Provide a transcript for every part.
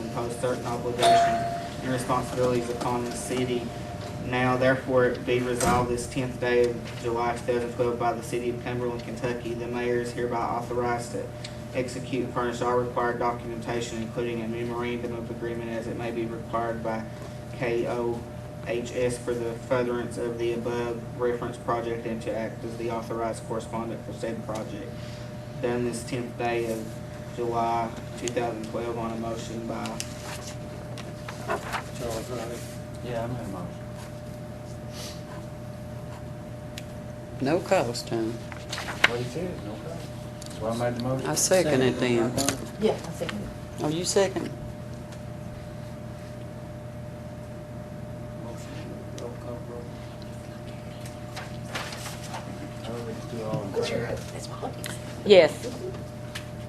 impose certain obligations and responsibilities upon the city. Now therefore it be resolved this 10th day of July 2012 by the city of Cumberland, Kentucky. The mayor is hereby authorized to execute and furnish all required documentation, including a memorandum of agreement as it may be required by KOHS for the furtherance of the above referenced project, and to act as the authorized correspondent for said project. Done this 10th day of July 2012 on a motion by Charles Riley. Yeah, I made a motion. No cost, huh? What he said, no problem. So I made the motion. I second it then. Yeah, I second it. Oh, you second? Motion, roll call, roll. I would do all in What's your, favor. that's my hobby. Yes.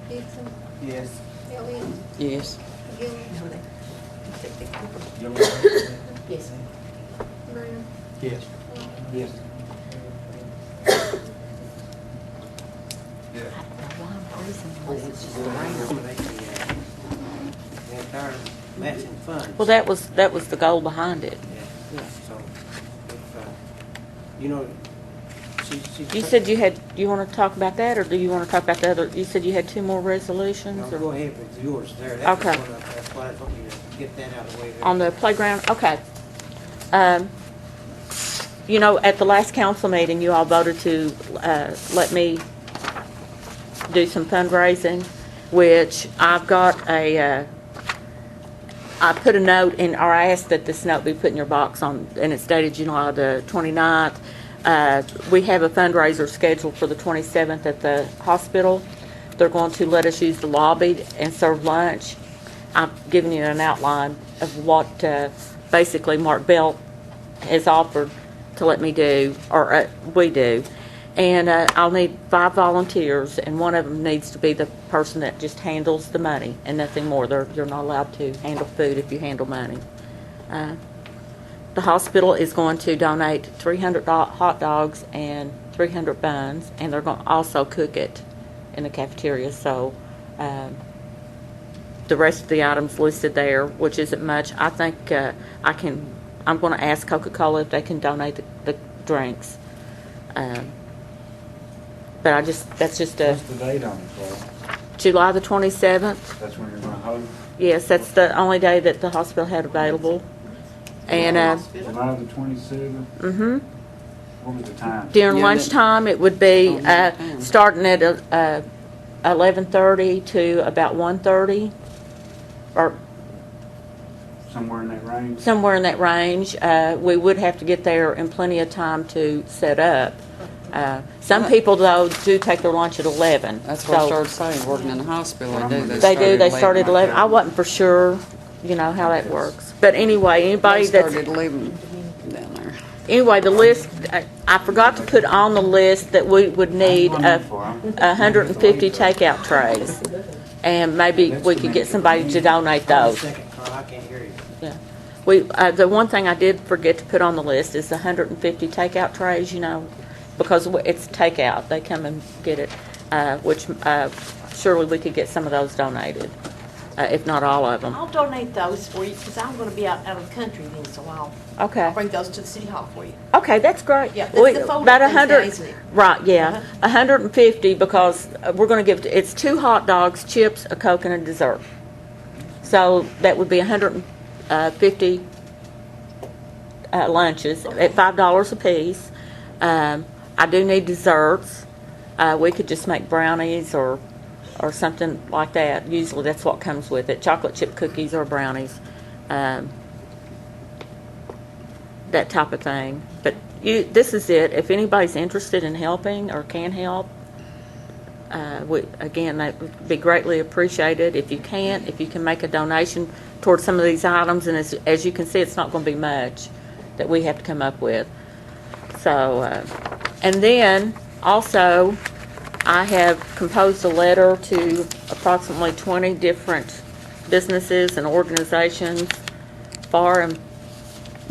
Dixon, yes. Elliott, Yes. Gilman. No, they. You want me to- Yes. Brown. Yes. Yes. I don't know why I'm freezing unless it's just The entire matching funds. Well, that was the goal behind it. Yeah, so, if, you know, she. You said you want to talk about that, or do you want to talk about the other? You said you had two more resolutions, No, or go ahead with yours there. That's Okay. That's why I told you to get that out of the way there. on the playground? Okay. You know, at the last council meeting, you all voted to let me do some fundraising, which I've got a. I put a note in, or I asked that this note be put in your box on, and it's dated July the 29th. We have a fundraiser scheduled for the 27th at the hospital. They're going to let us use the lobby and serve lunch. I've given you an outline of what basically Mark Bell has offered to let me do, or we do. And I'll need 5 volunteers, and one of them needs to be the person that just handles the money and nothing more. You're not allowed to handle food if you handle money. The hospital is going to donate 300 hot dogs and 300 buns, and they're going to also cook it in the cafeteria. So the rest of the items listed there, which isn't much, I think I'm going to ask Coca-Cola if they can donate the drinks. But that's just What's the date on it, Paul? July the 27th. That's when you're gonna hold? Yes, that's the only day that the hospital had available. And July the 27th? What was the time? during Yeah, lunchtime, it would be Oh, yeah. starting at 11:30 to about 1:30, or Somewhere in that range? somewhere in that range. We would have to get there in plenty of time to set up. Some people, though, do take their lunch at 11. That's what I So started saying, working in the hospital, they do. They do. They started 11. I wasn't for sure, how that works. But anyway, anybody They that's started leaving down there. anyway, the list. I forgot to put on the list that we would need 150 takeout trays, and maybe we could get somebody to donate those. Second, Carl, I can't hear you. Yeah. The one thing I did forget to put on the list is the 150 takeout trays, because it's takeout. They come and get it, which surely we could get some of those donated, if not all of them. I'll donate those for you, because I'm gonna be out of the country then, so I'll Okay. bring those to the city hall for you. Okay, that's great. Yeah, that's the folded About things now, 100, isn't it? right, yeah. Uh-huh. 150, because we're going to it's 2 hot dogs, chips, a Coke, and a dessert. So that would be 150 lunches at $5 a piece. I do need desserts. We could just make brownies or something like that. Usually that's what comes with it. Chocolate chip cookies or brownies. That type of thing. But this is it. If anybody's interested in helping or can help, that would be greatly appreciated. If you can't, if you can make a donation towards some of these items, and as you can see, it's not going to be much that we have to come up with. So, and then also, I have composed a letter to approximately 20 different businesses and organizations, far and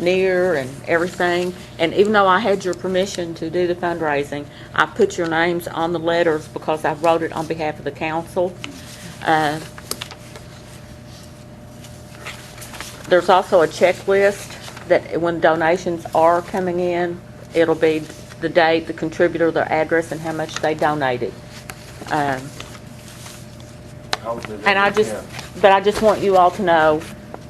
near and everything. And even though I had your permission to do the fundraising, I put your names on the letters because I wrote it on behalf of the council. There's also a checklist that when donations are coming in, it'll be the date, the contributor, their address, and how much they donated. And I just want you all to know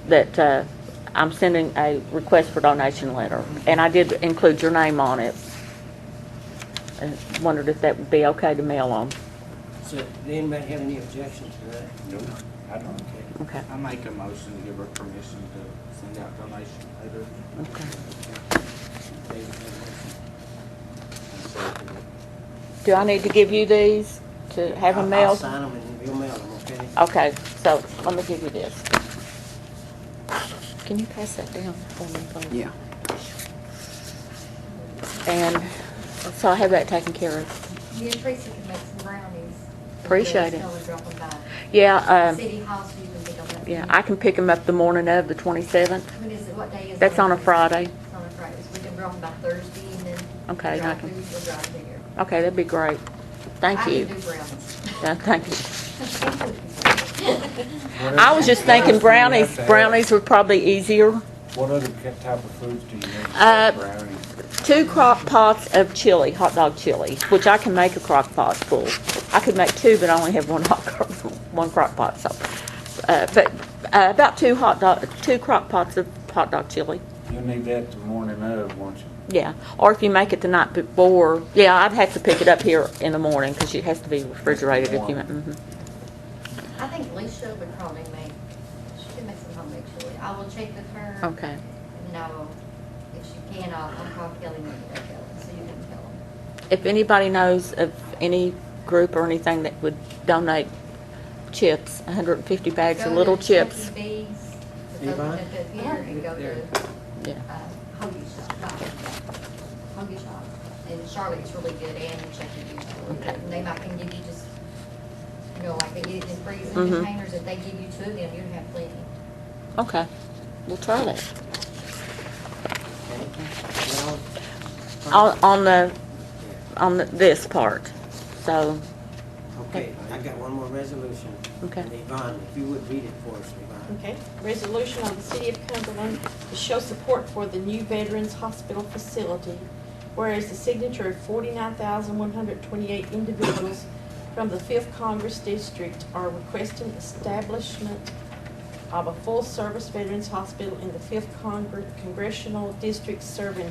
that I'm sending a request for donation letter, and I did include your name on it. And wondered if that would be okay to mail on. So, did anybody have any objections to that? No, I don't. Okay. Okay. I make a motion to give her permission to send out donation letters. Okay. David had a motion. Do I need to give you these to have them I'll mailed? sign them and you'll mail them, okay? Okay, so let me give you this. Can you pass that down for me, please? Yeah. And so I have that taken care of. Me and Tracy can make some brownies. Appreciate it. Tell her drop them by. Yeah, City Hall, so you can pick them up. yeah, I can pick them up the morning of the 27th. When is it, what day is it? That's on a Friday. It's on a Friday, so we can drop them by Thursday and then. Okay, drive I can- through, we'll drive there. Okay, that'd be great. Thank you. I can do brownies. Yeah, thank you. I was just thinking brownies were probably easier. What other type of foods do you make? Uh, Brownies? 2 crock pots of chili, hot dog chili, which I can make a crock pot full. I could make 2, but I only have one crock pot, so. About 2 crock pots of hot dog chili. You'll need that the morning of, won't you? Yeah, or if you make it the night before, yeah, I'd have to pick it up here in the morning because it has to be refrigerated if you, I think Alicia would probably she can make some homemade chili. I will check with her. Okay. And then I will, if she can, I'll call Kelly and let Kelly, so you can tell them. If anybody knows of any group or anything that would donate chips, 150 bags of little chips. Go to Chuck E. Bees, Yvonne? here, and go There. to, Yeah. Hoagie Shop, Hoagie Shop. And Charlotte's really good, and Chuck E. Bees are really good. And they might can give you just, like they get it in freezing Mhm. containers, if they give you 2 of them, you'd have plenty. Okay, we'll try that. Well, On this part, so, okay, I got one more resolution. Okay. And Yvonne, if you would read it for us, Yvonne. Okay, resolution of the City of Cumberland to show support for the new Veterans Hospital facility, whereas the signature of 49,128 individuals from the 5th Congress District are requesting establishment of a full-service Veterans Hospital in the 5th Congressional District serving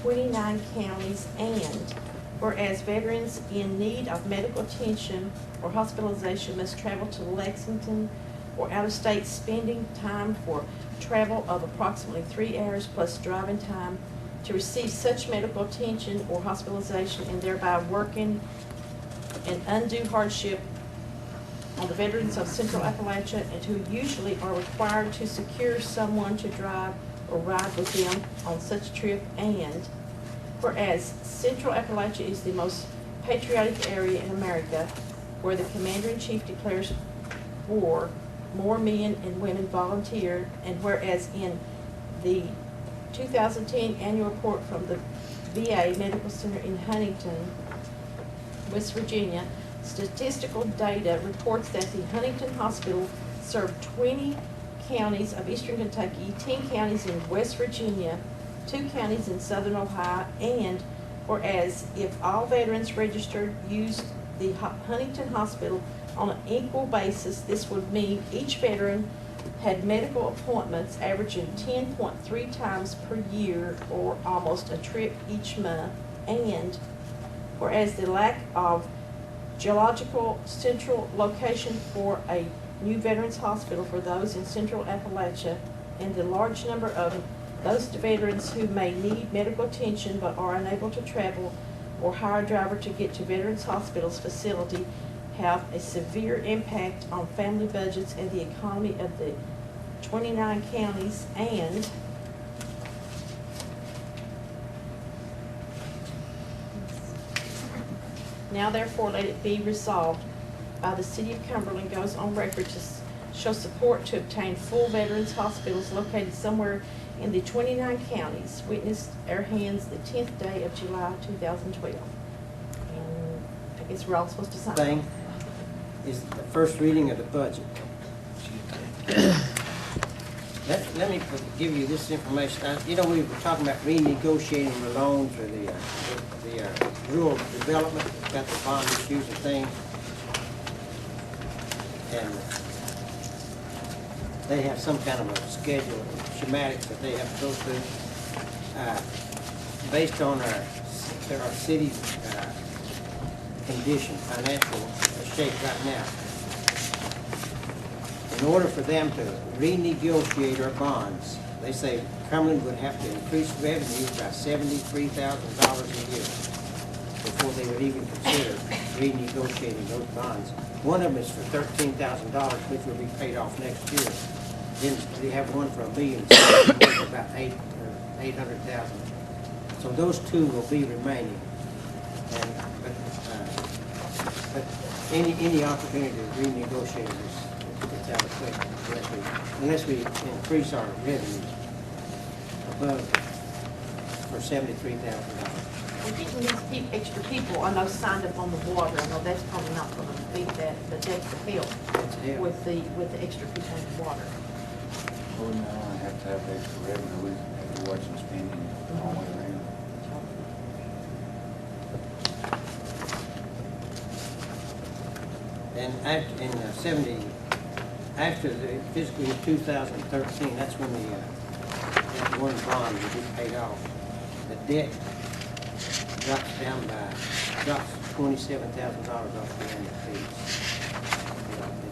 29 counties, and whereas veterans in need of medical attention or hospitalization must travel to Lexington or out of state, spending time for travel of approximately 3 hours plus driving time to receive such medical attention or hospitalization, and thereby working an undue hardship on the veterans of Central Appalachia, and who usually are required to secure someone to drive or ride with them on such trip. And whereas Central Appalachia is the most patriotic area in America, where the Commander-in-Chief declares war, more men and women volunteer, and whereas in the 2010 annual report from the VA Medical Center in Huntington, West Virginia, statistical data reports that the Huntington Hospital served 20 counties of eastern Kentucky, 10 counties in West Virginia, 2 counties in southern Ohio, and whereas if all veterans registered used the Huntington Hospital on an equal basis, this would mean each veteran had medical appointments averaging 10.3 times per year, or almost a trip each month. And whereas the lack of geological central location for a new veterans hospital for those in Central Appalachia, and the large number of those veterans who may need medical attention but are unable to travel or hire a driver to get to Veterans Hospital's facility, have a severe impact on family budgets and the economy of the 29 counties. And now therefore let it be resolved by the City of Cumberland goes on record to show support to obtain full veterans hospitals located somewhere in the 29 counties. Witnessed our hands the 10th day of July 2012. And I guess we're all supposed to sign. Thing is the first reading of the budget. let me give you this information. You know, we were talking about renegotiating the loans for the rural development, got the bond issues and things. And they have some kind of a schedule, schematics that they have to go through. Based on our city's condition, financial shape right now. In order for them to renegotiate our bonds, they say Cumberland would have to increase revenue by $73,000 a year before they would even consider renegotiating those bonds. One of them is for $13,000, which will be paid off next year. Then they have one for $1 million, so about 800,000. So those two will be remaining. And but any opportunity to renegotiate this, it's out of question unless we increase our revenue above for $73,000. We're getting these extra people, I know, signed up on the water. I know that's probably not gonna beat that, but that's the help That's it. with the extra people on the water. Well, now I have to have extra revenue, we have to watch them spending all the way around. And after the fiscal year 2013, that's when that one bond will be paid off. The debt drops $27,000 off the annual fees.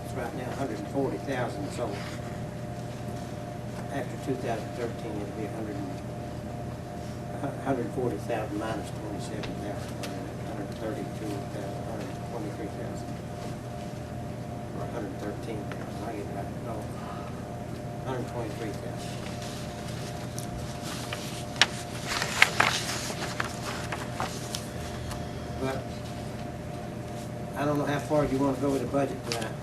It's right now $140,000, so after 2013, it'll be $140,000 minus $27,000, $132,000, $123,000. Or 113,000, I get that, no, 123,000. But I don't know how far you want to go with the budget tonight.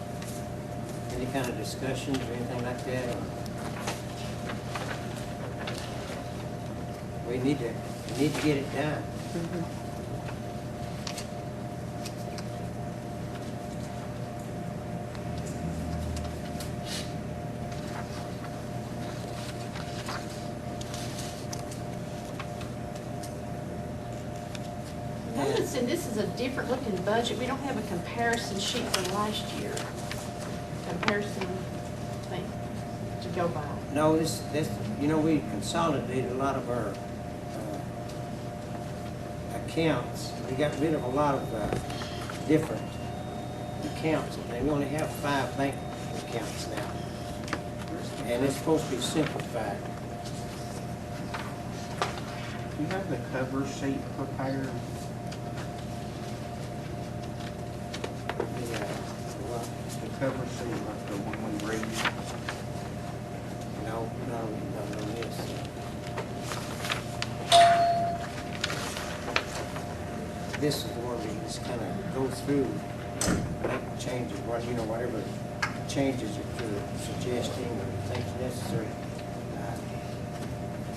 Any kind of discussions or anything like that? Or we need to get it done. Noticing this is a different looking budget. We don't have a comparison sheet from last year. Comparison thing to go by. No, this, we consolidated a lot of our accounts. We got rid of a lot of different accounts. And we only have 5 bank accounts now. And it's supposed to be simplified. Do you have the cover sheet prepared? The cover sheet, like the one we read? No, yes. This is the one we just kind of go through, make changes, whatever changes that you're suggesting or you think is necessary.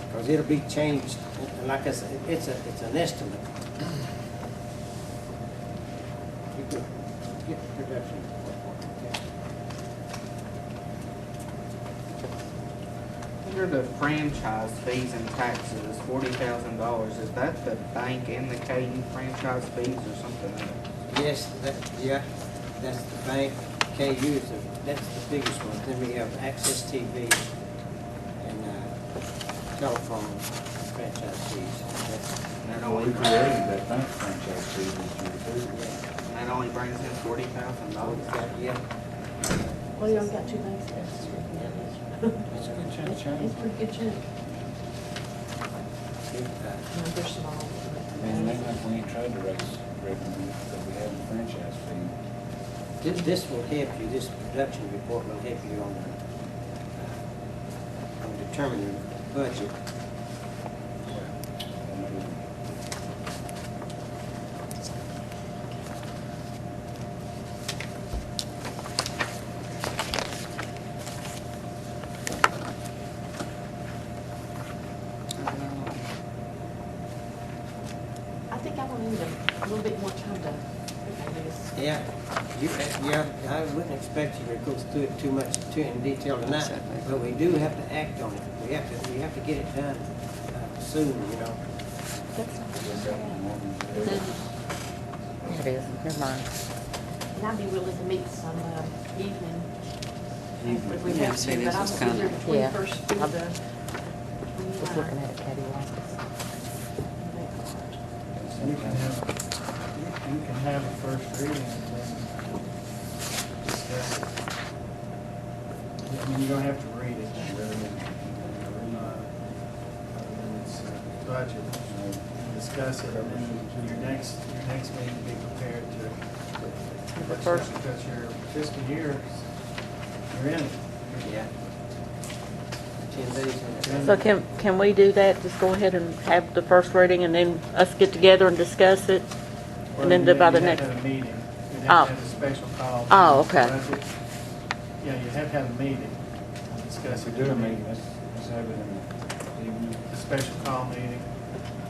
Because it'll be changed, and like I said, it's an estimate. You could get production. Under the franchise fees and taxes, $40,000, is that the bank and the KU franchise fees or something else? Yes, that's the bank, KU that's the biggest one. Then we have Access TV and telephone franchise fees. And that We only, created that bank franchise fee this year too. and that only brings in $40,000. Yeah, Well, you only got 2 banks there. It's a good chunk, It's Charlie. pretty good chunk. good, They're small. I mean, maybe like we ain't tried to raise revenue, but we have a franchise fee. This will help you, this production report will help you on determining the budget. I think I want to need a little bit more time to look at this. Yeah, I wouldn't expect you to go through it too much in detail tonight, Exactly. but we do have to act on it. We have to get it done soon, you know. It is, never mind. And I'd be willing to meet some evening. After we Yeah, have see, to, this but is I'm gonna be kinda- there between Yeah. first through the Just looking 29th. at it, Katie Watkins. You can have a first reading and then discuss it. I mean, you don't have to read it. Other than it's budget. You discuss it and then your next meeting be prepared to. The first- Because your fiscal year, you're in it. Yeah. 10 days in it. So can we do that? Just go ahead and have the first reading and then us get together and discuss it? Well, And then do by the you'd have next. to have a meeting. You'd Oh. have to have a special call. Oh, okay. Budget. Yeah, you have to have a meeting and discuss If it. we do a meeting, let's have it in the evening. A special call meeting,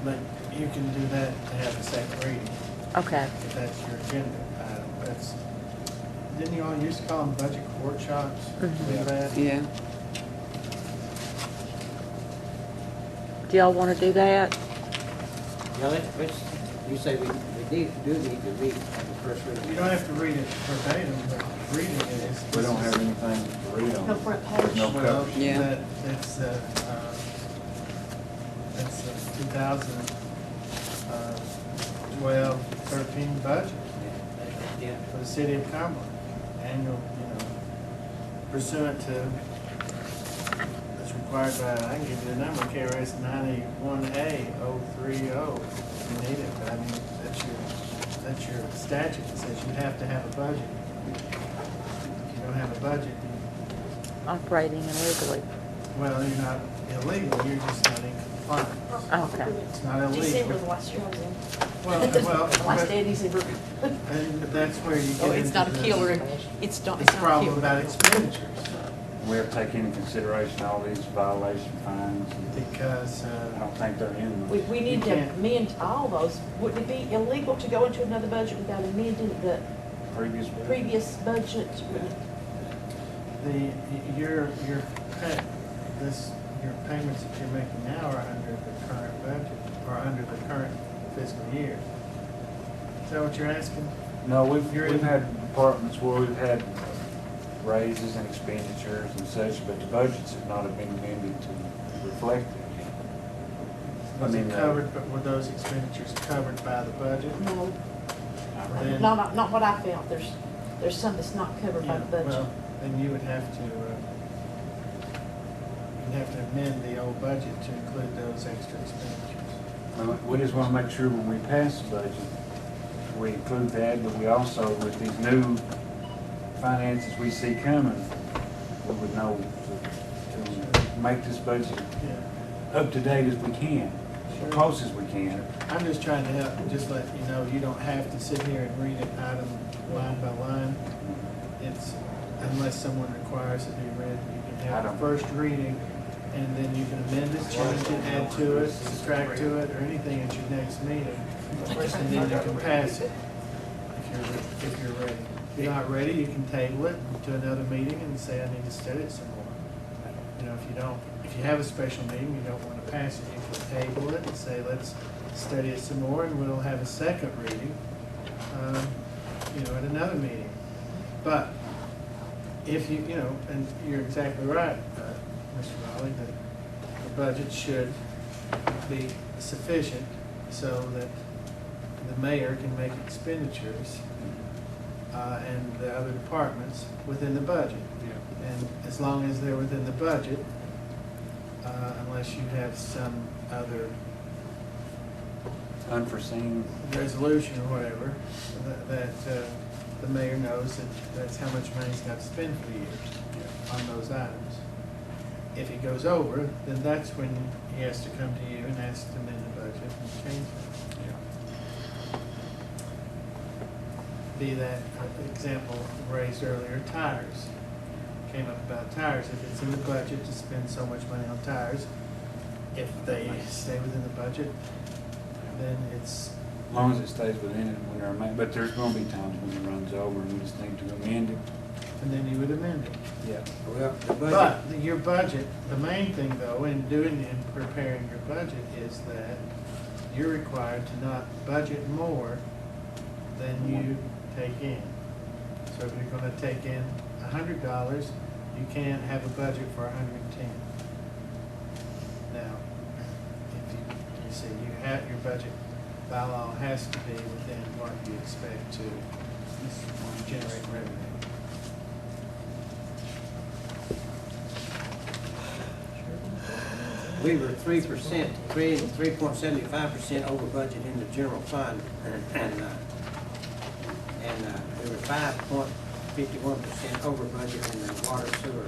but you can do that to have a second reading, Okay. if that's your agenda item. That's, didn't you all used to call them budget workshops? Mhm. Do that? Yeah. Do y'all want to do that? Yeah, you say we need to read at the first You reading. don't have to read it verbatim, but reading it is. We don't have anything to read on. No front page. No Well, covers. Yeah. that's 2012-13 budget Yeah. for the city of Cumberland. Annual, pursuant to, that's required by, I can give you the number, KRS 91A030. You need it, but I mean, that's your statute that says you have to have a budget. If you don't have a budget, Operating illegally. well, you're not illegal, you're just not in compliance. Okay. It's not December, illegal. the last year I was in. Well, Last but- day of December. and that's where you get Oh, into it's not a this- killer. It's not, This it's not a problem killer. about expenditures, We have to take into consideration all these violation fines. And because, I don't think they're in. We need You to can't- amend all those. Wouldn't it be illegal to go into another budget without amending the Previous. previous budget? your payments that you're making now are under the current budget, or under the current fiscal year. Is that what you're asking? No, we've You're in- had departments where we've had raises and expenditures and such, but the budgets have not been amended to reflect it. Was it mean, covered, but were those expenditures covered by the budget? No, Then- not what I found. There's some that's not covered by the Yeah, budget. well, then you would have to, you'd have to amend the old budget to include those extra expenditures. We just want to make sure when we pass the budget, we include that, but we also, with these new finances we see coming, we would know to make this budget Yeah. up to date as we can, as close as we can. I'm just trying to help, just let you know, you don't have to sit here and read it item line by line. It's, unless someone requires it to be read, you can I have don't- a first reading, and then you can amend it, change it, add to it, subtract to it, or anything at your next meeting. And then you can pass it if you're ready. If you're not ready, you can table it to another meeting and say, I need to study it some more. If you have a special meeting, you don't want to pass it, you can table it and say, let's study it some more, and we'll have a second reading, at another meeting. But if and you're exactly right, Mr. Raleigh, that the budget should be sufficient so that the mayor can make expenditures and the other departments within the budget. And as long as they're within the budget, unless you have some other Unforeseen. resolution or whatever, that the mayor knows that that's how much money he's got to spend for the year on those items. If he goes over, then that's when he has to come to you and ask to amend the budget and change it. Be that example raised earlier, tires. Came up about tires. If it's in the budget to spend so much money on tires, if they stay within the budget, then it's As long as it stays within it when they're, but there's gonna be times when it runs over and we just need to amend it. And then you would amend it. Yeah. Well, the budget, But your budget, the main thing though, in doing and preparing your budget is that you're required to not budget more than you take in. So if you're gonna take in $100, you can't have a budget for 110. Now, if you see, you have, your budget by law has to be within what you expect to generate revenue. we were 3%, 3.75% over budget in the general fund, and we were 5.51% over budget in the water sewer.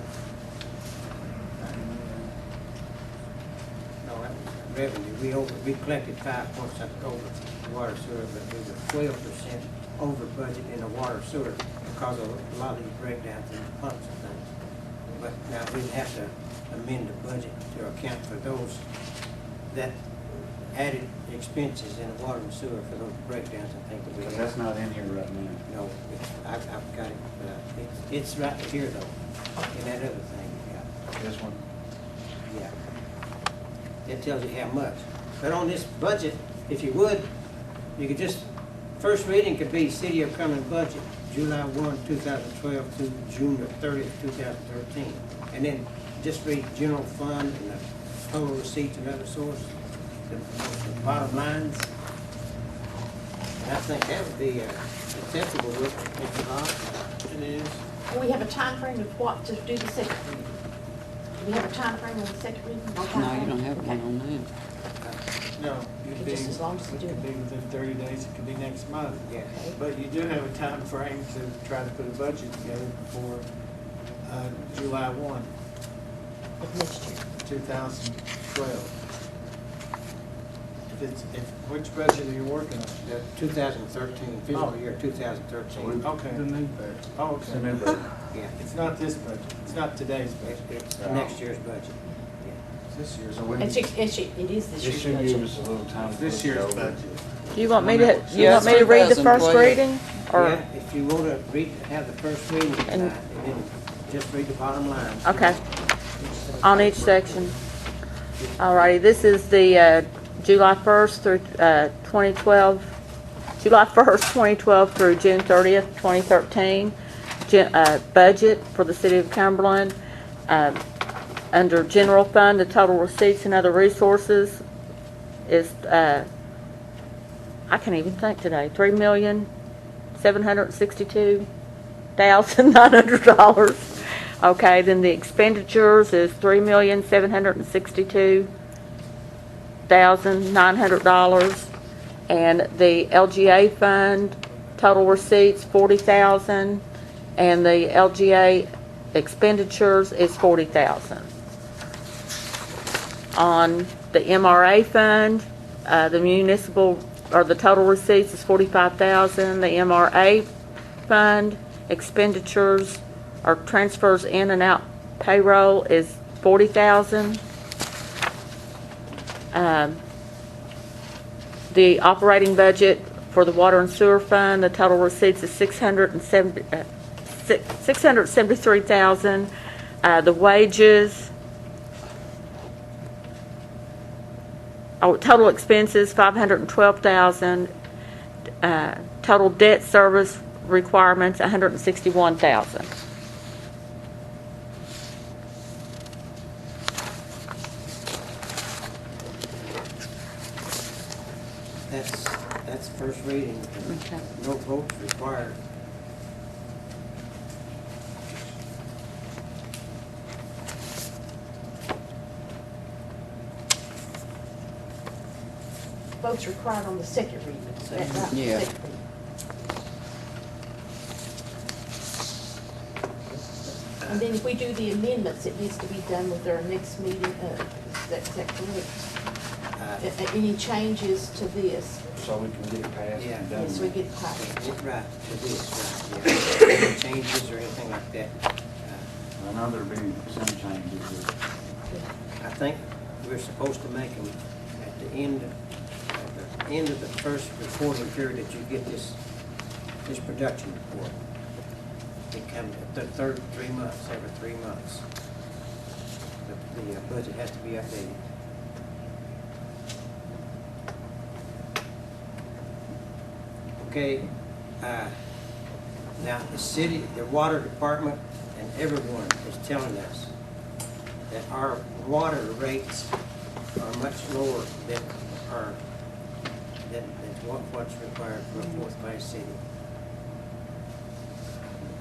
No, that was revenue. We collected 5 points over the water sewer, but we were 12% over budget in the water sewer because of a lot of these breakdowns in the pumps and things. But now we'd have to amend the budget to account for those, that added expenses in the water and sewer for those breakdowns and things that we But have. that's not in here right now. No, I've got it, but it's right here though, in that other thing, yeah. This one, Yeah. That tells you how much. But on this budget, if you would, you could just, first reading could be City of Cumberland budget, July 1, 2012 to June the 30th, 2013. And then just read general fund and the total receipts and other sources, the bottom lines. And I think that would be acceptable with Mr. Bob. It is. Do we have a time frame of what to do the second reading? Do we have a time frame on the second reading? No time No, you frame? don't have one on that. No, it'd be, Just as long as we it do could be it. within 30 days, it could be next month. Yeah. But you do have a time frame to try to put a budget together before July 1, Of next year. 2012. Which budget are you working on? The 2013, fiscal year 2013. Okay. the new budget. Oh, It's the new okay. budget. Yeah, It's not this budget, it's not today's budget. it's next year's budget. This year's. So we, And it is this this year's should budget. give us a little time to This look it year's over. budget. Do you want me to, you Yes, want me to read the first 2012. reading? Or, Yeah, if you want to read, have the first reading tonight, And- and then just read the bottom line. okay, on each section. All righty, this is the July 1st through 2012, July 1st, 2012 through June 30th, 2013, budget for the City of Cumberland. Under General Fund, the total receipts and other resources is, I can't even think today, $3,762,900. Okay, then the expenditures is $3,762,900. And the LGA fund, total receipts, $40,000. And the LGA expenditures is $40,000. On the MRA fund, the municipal, or the total receipts is $45,000. The MRA fund expenditures or transfers in and out payroll is $40,000. The operating budget for the water and sewer fund, the total receipts is $673,000. The wages, total expenses, $512,000. Total debt service requirements, $161,000. That's first reading. Okay. No votes required. Votes required on the second reading. Is that right? Yeah. Second reading. And then if we do the amendments, it needs to be done with our next meeting, is that correct? Any changes to this? So we can get it passed Yeah. and done. Yes, we get passed. Get right to this, right, yeah. Any changes or anything like that. I know there'll be some changes. I think we're supposed to make them at the end of the first reporting period that you get this production report. It comes the third 3 months, every 3 months. The budget has to be updated. Okay, now the city, the water department, and everyone is telling us that our water rates are much lower than what's required for a fourth-class city.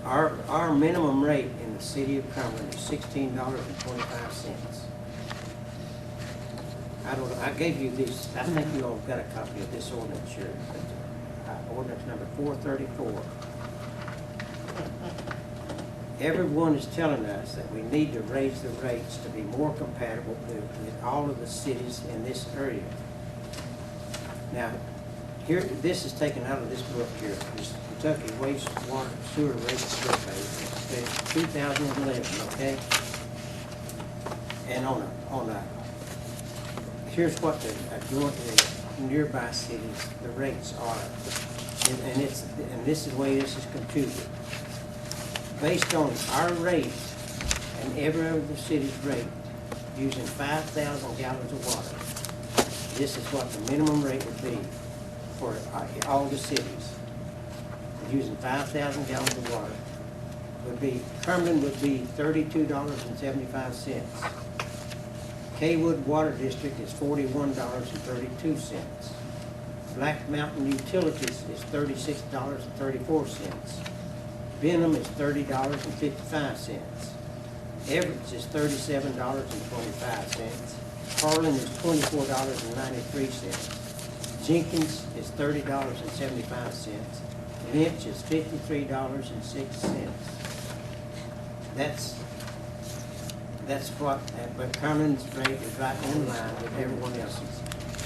Our minimum rate in the city of Cumberland is $16.25. I don't know, I gave you this, I think you all got a copy of this ordinance here. Ordinance number 434. Everyone is telling us that we need to raise the rates to be more compatible with all of the cities in this area. Now, here, this is taken out of this book here, this Kentucky Wastewater Sewer Rates Book, it's 2011, okay? And here's what the nearby cities, the rates are. And this is the way this is computed. Based on our rate and every other city's rate, using 5,000 gallons of water, this is what the minimum rate would be for all the cities. Using 5,000 gallons of water Cumberland would be $32.75. Kaywood Water District is $41.32. Black Mountain Utilities is $36.34. Benham is $30.55. Everett's is $37.25. Harlan is $24.93. Jenkins is $30.75. Lynch is $53.06. That's what, but Cumberland's rate is right in line with everyone else's.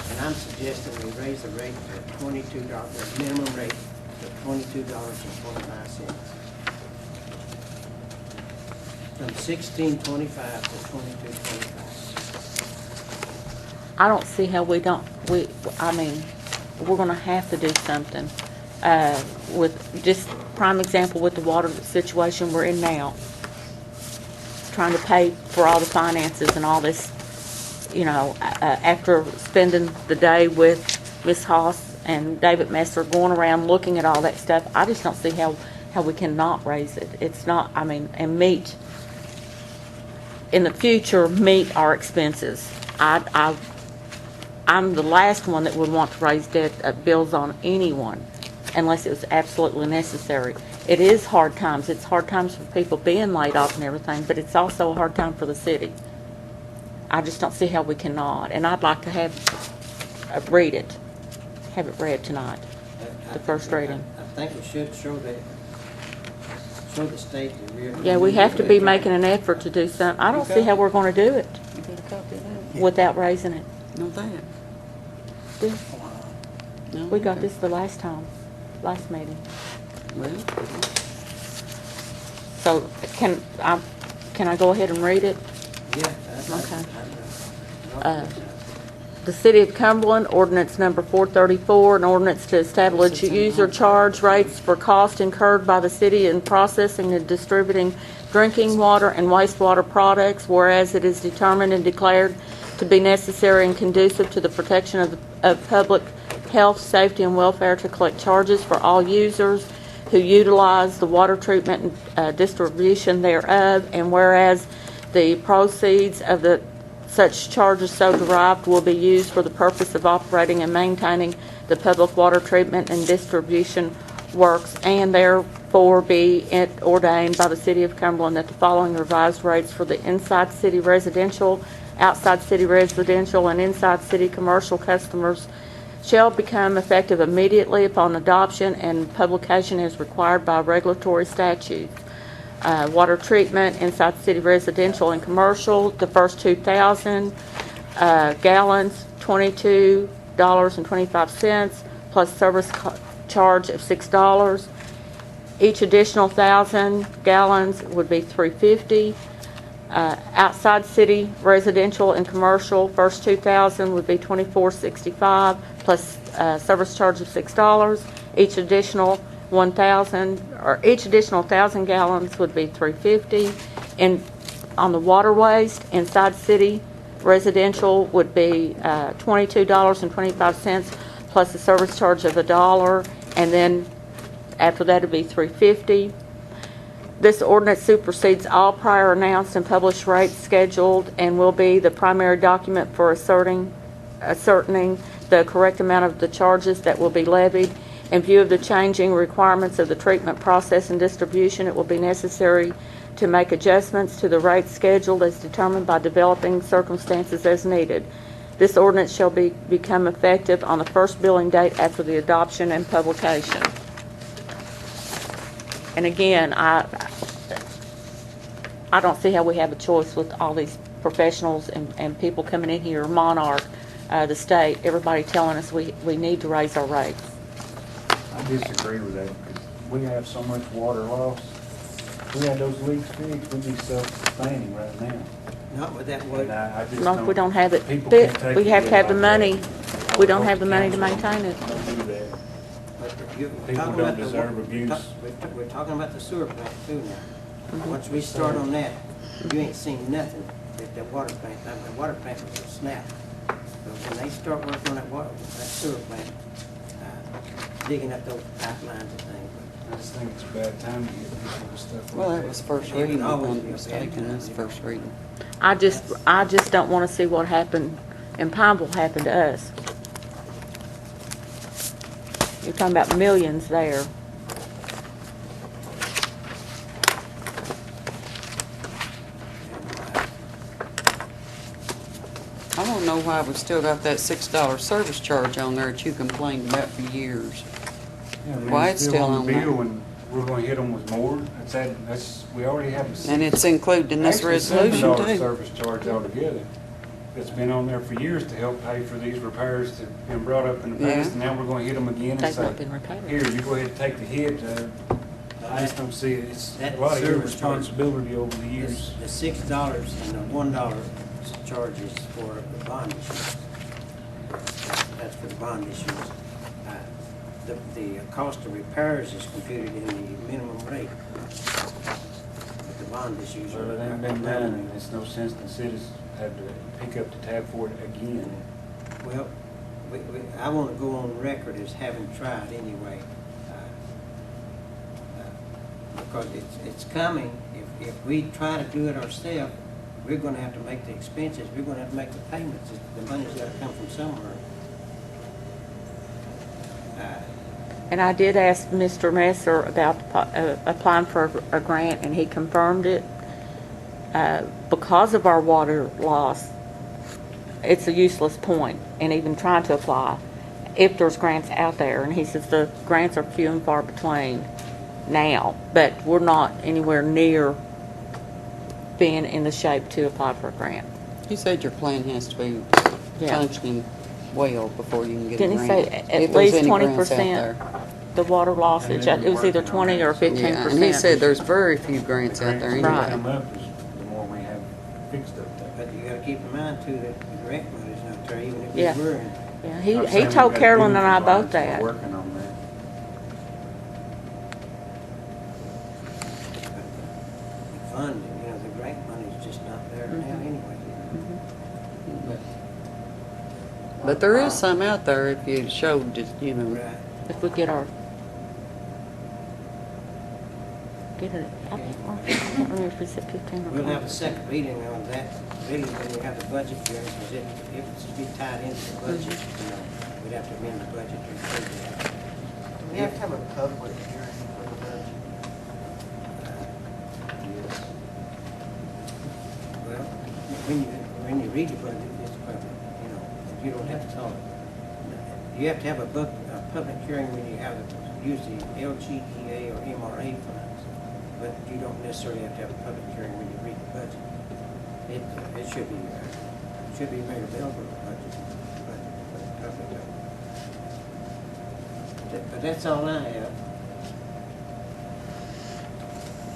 And I'm suggesting we raise the rate to $22, the minimum rate to $22.25. From $16.25 to $22.25. I don't see how we're gonna have to do something, with, just prime example with the water situation we're in now. Trying to pay for all the finances and all this, after spending the day with Ms. Haas and David Messer going around looking at all that stuff, I just don't see how we cannot raise it. It's not, and meet, in the future, meet our expenses. I'm the last one that would want to raise debt bills on anyone unless it was absolutely necessary. It is hard times. It's hard times for people being laid off and everything, but it's also a hard time for the city. I just don't see how we cannot. And I'd like to have it read tonight, the first reading. I think we should show the state the real. Yeah, we have to be making an effort to do something. I don't see how we're going to do it You got a copy of that? without raising it. No, that. No, We got okay. this the last meeting. Well, So can I go ahead and read it? Yeah. Okay. The City of Cumberland, ordinance number 434, an ordinance to establish user charge rates for cost incurred by the city in processing and distributing drinking water and wastewater products, whereas it is determined and declared to be necessary and conducive to the protection of public health, safety, and welfare to collect charges for all users who utilize the water treatment and distribution thereof, and whereas the proceeds of such charges so derived will be used for the purpose of operating and maintaining the public water treatment and distribution works, and therefore be it ordained by the City of Cumberland that the following revised rates for the inside city residential, outside city residential, and inside city commercial customers shall become effective immediately upon adoption and publication as required by regulatory statutes. Water treatment, inside city residential and commercial, the first 2,000 gallons, $22.25, plus service charge of $6. Each additional 1,000 gallons would be $3.50. Outside city residential and commercial, first 2,000 would be $24.65 plus service charge of $6. Each additional 1,000 gallons would be $3.50. And on the water waste, inside city residential would be $22.25 plus a service charge of $1, and then after that it'd be $3.50. This ordinance supersedes all prior announced and published rates scheduled and will be the primary document for ascertaining the correct amount of the charges that will be levied. In view of the changing requirements of the treatment process and distribution, it will be necessary to make adjustments to the rates scheduled as determined by developing circumstances as needed. This ordinance shall become effective on the first billing date after the adoption and publication. And again, I don't see how we have a choice with all these professionals and people coming in here, Monarch, the state, everybody telling us we need to raise our rates. I disagree with that, because we have so much water loss. If we had those leaks fixed, we'd be self-sustaining right now. Not with that And word. I just No, if we don't have it people can't fixed, take we it have to have the like money. that. We don't have the money to maintain it. Don't do that. But you're People talking don't about the deserve wa- abuse. We're talking about the sewer plant too now. Mm-hmm. Once we start on that, you ain't seen nothing at that water plant. Now, the water plant was a snap. But when they start working on that sewer plant, digging up those pipelines and things. I just think it's a bad time to get people with stuff Well, like that that. was first It would reading, if always I'm be a bad mistaken, time, that's you know. first reading. I just don't want to see what happened in Pineville happen to us. You're talking about millions there. I don't know why we still got that $6 service charge on there that you complained about for years. Yeah, I mean, Why it's still on the there? bill, and we're gonna hit them with more. We already have a And it's included in this actually resolution $7 too. service charge altogether. It's been on there for years to help pay for these repairs that have been brought up in the past, Yeah. and now we're gonna hit them again and They've say, not been repaired. here, you go ahead and take the hit. I just don't see it. It's That a lot of your service charge- responsibility over the years. The $6 and the $1 charges for the bond issues. That's for the bond issues. The cost of repairs is computed in the minimum rate. But the bond issues are. Well, it ain't been done, and it's no sense the cities have to pick up the tab for it again. Well, I want to go on record as having tried anyway. Because it's coming. If we try to do it ourselves, we're going to have to make the expenses. We're going to have to make the payments. The money's got to come from somewhere. And I did ask Mr. Messer about applying for a grant, and he confirmed it. Because of our water loss, it's a useless point in even trying to apply if there's grants out there. And he says the grants are few and far between now, but we're not anywhere near being in the shape to apply for a grant. You said your plan has to be Yeah. functioning well before you can get a Didn't he grant. say If at there's least any grants out 20%? there. The water loss, And it they were was either working on 20 or that. 15%. Yeah, and he said there's very few grants out there The anyway. grants that come up is the more we have fixed up there. But you got to keep in mind too that the grant money's not there, even if Yeah. we were in. Yeah, I'm he saying told we gotta Carolyn do and I it both right. that. We're working on that. The funding, the grant money's just not there now anyway. But there is some out there if you showed just, Right. If we get it, I can't remember if we said 15 or We'll have a 20%. second reading on that, really, when we have the budget hearing, because if it's to be tied into the budget, we'd have to amend the budget to include that. We have to have a public hearing for the budget. Yes. Well, when you read the budget, it's public, you don't have to talk. You have to have a public hearing when you use the LGDA or MRA funds, but you don't necessarily have to have a public hearing when you read the budget. It should be made available, the budget, but public. But that's all I have.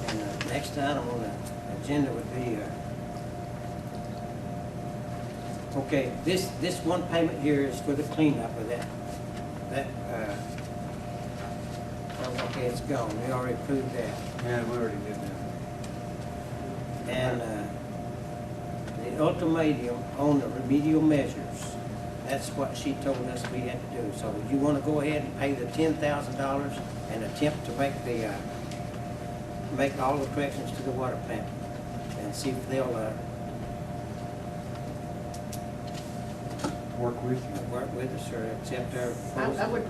And next item on the agenda would be Okay, this one payment here is for the cleanup of that, oh, okay, it's gone, we already approved that. Yeah, we already did that. And, the ultimatum on the remedial measures, that's what she told us we had to do. So you wanna go ahead and pay the $10,000 and attempt to make all the corrections to the water plant and see if they'll, Work with you. work with us or accept our I proposal. would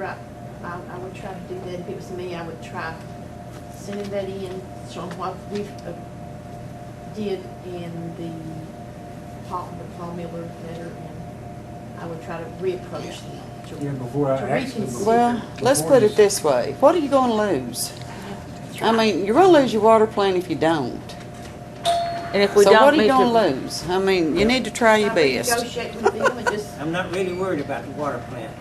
try to do that. If it was me, I would try sending that in, showing what we did in the Paul Miller letter, and I would try to reapproach them. Yeah, before I To actually. reconsider. Well, let's put it this way. What are you gonna lose? I mean, you're gonna lose your water plant if you don't. And if we So what don't are you meet gonna the, lose? I mean, you need to try your best. Negotiate with them and just, I'm not really worried about the water plant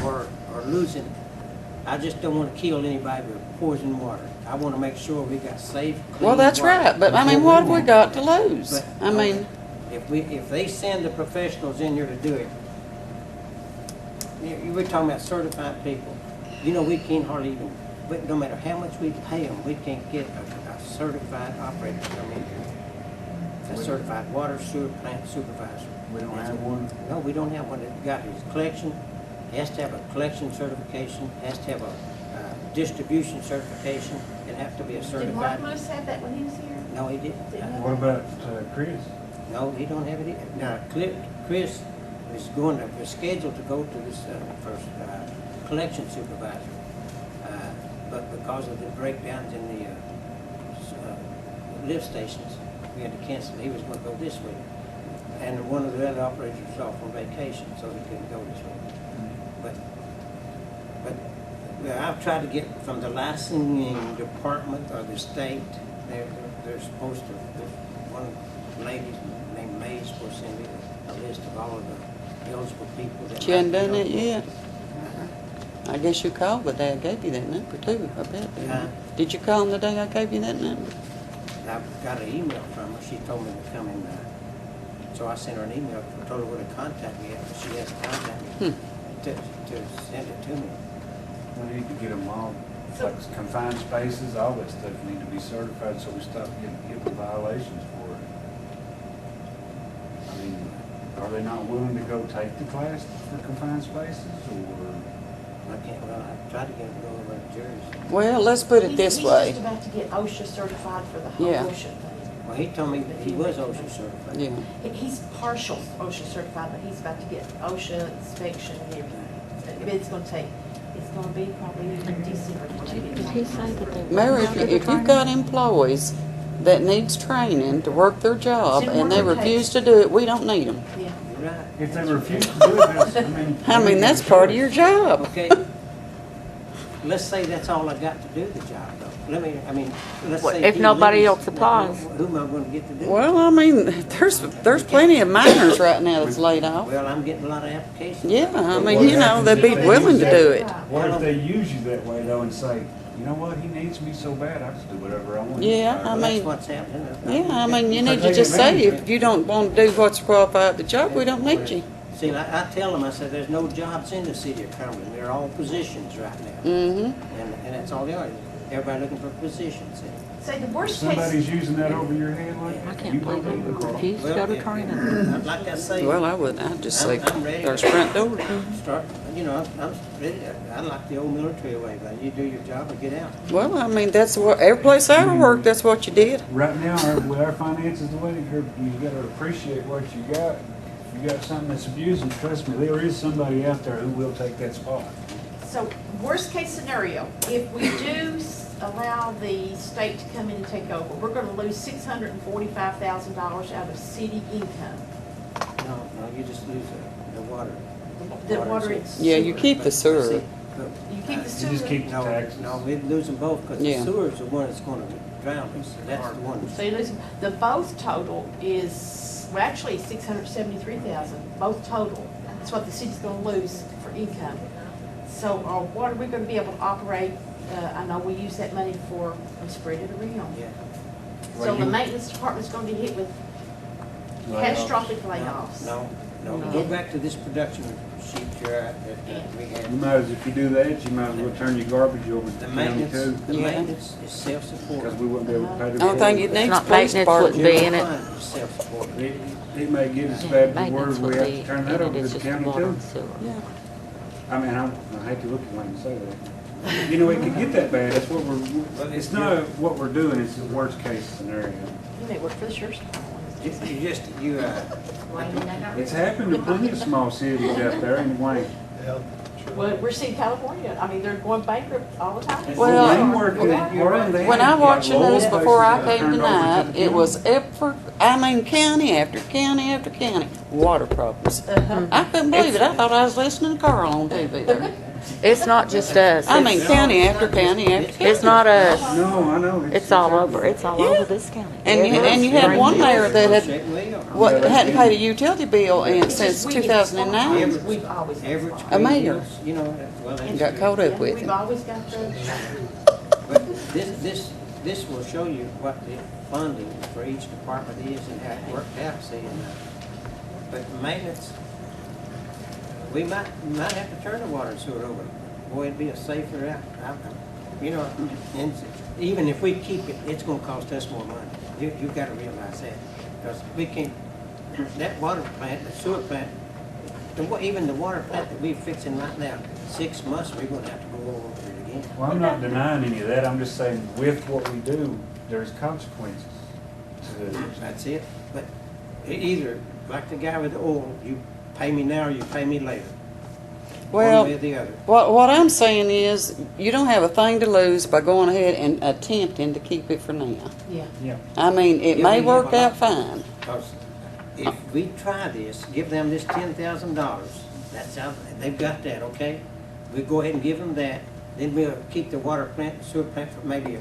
or losing. I just don't want to kill anybody with poison water. I want to make sure we got safe, clean Well, that's water. right, but I mean, what have we got to lose? But, I mean, If they send the professionals in here to do it, you were talking about certified people. You know, we can't hardly even, but no matter how much we pay them, we can't get a certified operator to come in here. A certified water sewer plant supervisor. We don't have one. No, we don't have one. That got his collection, he has to have a collection certification, has to have a distribution certification, and have to be a did certified. Mark Lewis have that when he was here? No, he didn't. What about Chris? No, he don't have it either. Now, Chris is was scheduled to go to this first collection supervisor, but because of the breakdowns in the lift stations, we had to cancel. He was going to go this week, and one of the other operators was off on vacation, so he couldn't go this week. But I've tried to get from the licensing department or the state. They're supposed to. One lady named May is supposed to send me a list of all of the eligible people. That she hadn't might done be it yet. eligible. I guess you called the day I gave you that number too, I bet. Did you call him the day I gave you that number? I got an email from her. She told me to come in. So I sent her an email, told her where to contact me at, but she hasn't contacted me to send it to me. We need to get them all, like confined spaces, all that stuff need to be certified so we stop getting violations for it. I mean, are they not willing to go take the class for confined spaces or? I tried to get him to go over to Jersey. Well, let's put it this He's way. just about to get OSHA certified for the whole Yeah. OSHA thing. Well, he told me he was OSHA certified. Yeah. He's partial OSHA certified, but he's about to get OSHA inspection and everything. It's gonna be probably in December. did he say that they? Mary, if you've got employees that needs training to work their job and they refuse to do it, we don't need them. Yeah. You're right. If they refuse to do it, that's, I mean, that's part of your job. Okay. Let's say that's all I got to do the job, though. Let's Well, say if he nobody leaves, else applies. Who am I going to get to do it? Well, I mean, there's plenty of miners right now that's laid off. Well, I'm getting a lot of applications. Yeah, I mean, you know, they'd be willing to do it. what if they use you that way though and say, you know what, he needs me so bad, I just do whatever I want. Yeah, I Well, mean, that's what's happening. yeah, I mean, you need to just say, if you don't want to do what's qualified for the job, we don't need you. See, I tell them, I said, there's no jobs in the city of Cumberland. They're all positions right now. Mm-hmm. And that's all they are. Everybody looking for positions. Say the worst Somebody's case, using that over your head like I that. can't You believe they believe it? refused to go to training. Like I say, Well, I'd just say, I'm ready. there's front door. start, I'm ready. I like the old military way, but you do your job and get out. Well, I mean, that's what, every place I ever worked, that's what you did. Right now, with our finances the way they're, you gotta appreciate what you got. If you got something that's abusing, trust me, there is somebody out there who will take that spot. so worst case scenario, if we do allow the state to come in and take over, we're gonna lose $645,000 out of city income. No, you just lose the water. The water and is- sewer. Yeah, you keep the But sewer. see, You keep the You sewer. just keep the No, taxes. no, we lose them both, because the Yeah. sewer's the one that's gonna drown us. That's the one. So you lose, the both total is, well, actually, 673,000, both total. That's what the city's gonna lose for income. So, what are we gonna be able to operate? I know we use that money for, we spread it around. Yeah. So Well, the you- maintenance department's gonna be hit with catastrophic layoffs. No, go back to this production sheet here that we You had. might, if you do that, you might as well turn your garbage over to The the county maintenance, too, the Yeah. maintenance is because self-supporting. we wouldn't be able to pay the. Only thing you'd bill. need is not police maintenance wouldn't department. be in it. General fund is self-supporting. It may get as bad as the Maintenance word, we would have be to turn in that it, over to it's the just the county water too. and sewer. Yeah. I mean, I hate to look at when you say that. You know, it could get that bad, that's what it's not what we're doing, it's the worst case scenario. You may work for the sheriff's department. Wayne, they got rid It's of it. happened to plenty of small cities out there in Wayne. Well, we're seeing California, I mean, they're going bankrupt all the time. Well, Wayne worked in Warren, they When had I watched the local news places before I that came turned over to tonight, the it was county. county after county after county, water problems. Uh-huh. I couldn't believe it. I thought I was listening to Carl on TV there. It's not just us. I mean, county after county after county. It's not us. No, I know. It's all over. It's all over this county. And you had one mayor that had, What? hadn't paid a utility bill since 2009. We've always got Average. water. A mayor. You know, well, that's Got good. caught up with We've him. always got the, But this will show you what the funding for each department is and how it worked out, see, but maintenance, we might have to turn the water and sewer over. Boy, it'd be a safer outcome. You know, and even if we keep it, it's gonna cost us more money. You've gotta realize that, because we can't, that water plant, the sewer plant, even the water plant that we're fixing right now, 6 months, we're gonna have to go over it again. Well, I'm not denying any of that, I'm just saying with what we do, there's consequences to it. That's it. But either, like the guy with the oil, you pay me now or you pay me later. Well, One way or the other. what I'm saying is, you don't have a thing to lose by going ahead and attempting to keep it for now. yeah. Yeah. I mean, it Yeah, may we work have a lot. out fine. Because if we try this, give them this $10,000, that's out, they've got that, okay? We go ahead and give them that, then we'll keep the water plant, the sewer plant for maybe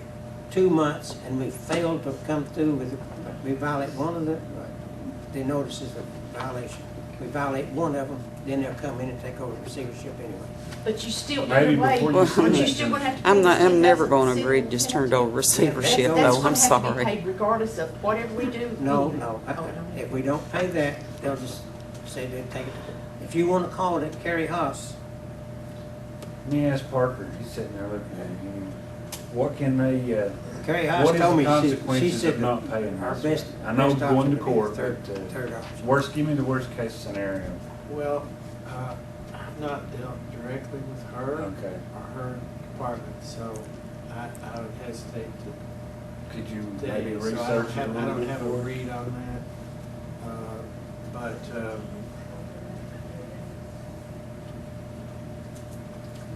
2 months, and we fail to come through with, we violate one of the notices of violation. We violate one of them, then they'll come in and take over the receivership anyway. But you still, Maybe either way, before you but send you that still to gonna have to. I'm pay not, the I'm never $10,000 gonna agree to just turn it over receivership, That's though, I'm gonna have to be sorry. paid regardless of whatever we do. No, anyway. no. Oh, no. If we don't pay that, they'll just say they take it. If you want to call it Kerry Haas, Let me ask Parker, he's sitting there looking at you, what can they, Kerry Haas what is told the me, she consequences said of not paying our this? best. I know best going option to would be court, the but, third option. worst, give me the worst case scenario. Well, I've not dealt directly with her Okay. or her department, so I would hesitate to Could you tell maybe you. So research it a I little don't bit have a for us? read on that. But